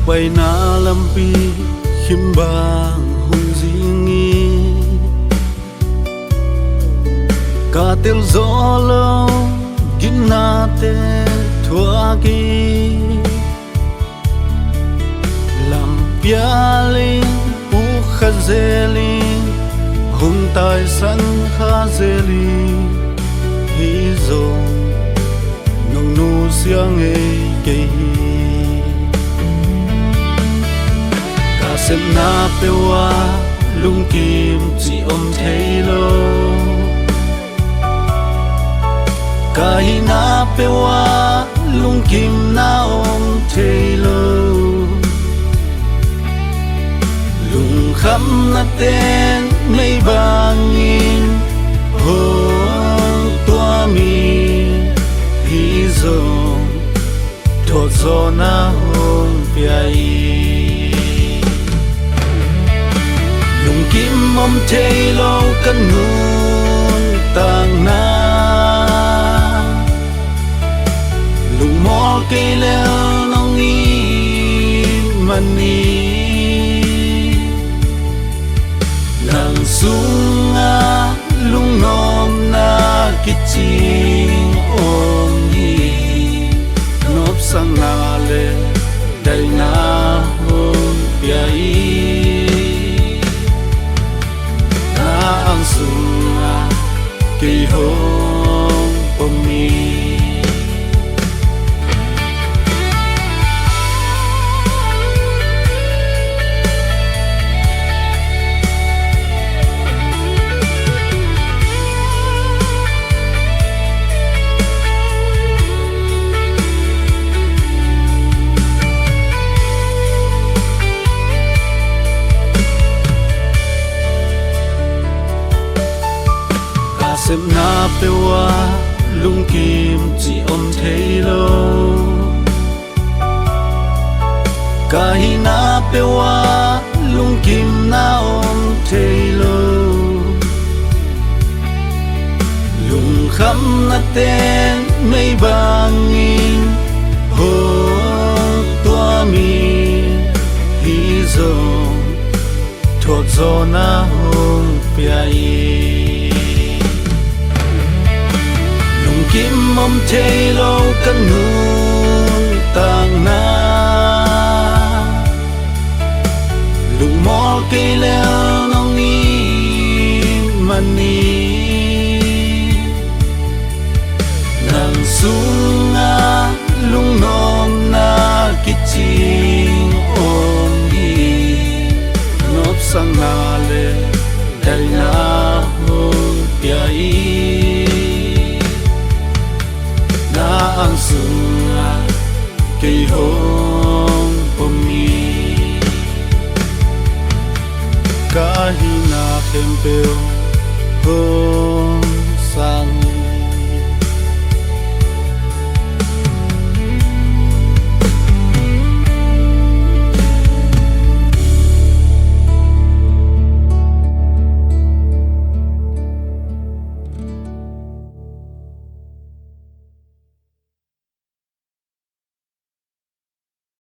bay na lampi himbang hung zingi ka tel zolo ginate thuagi lampialing u khazeli hung tai san khazeli hi zo nong nu siang e ke ka sem na pe wa lung kim chi om thei lo ka hi na pe wa lung kim na om thei lo lung kham na ten mây bangin hong tua mi hi zo thot zo na hong piai lung kim om thei lo kan nun tang na lung mo cây leo nong i mani nang sunga lung nom na kiching om hi nop sang na le dai na hong piai na ang sunga ki hong pomi sem na pe wa lung kim chi om thei lo ka hi na pe wa lung kim na om thei lo lung kham na ten mây bangin ho tua mi hi zo thot zo na hong piai kim om thei lo kan nun tang na lung mo cây leo nong i mani nang sunga lung nom na kiching om hi nop sang na le dai na hong piai ang sunga kay hong pomi kahina kempeo hong sang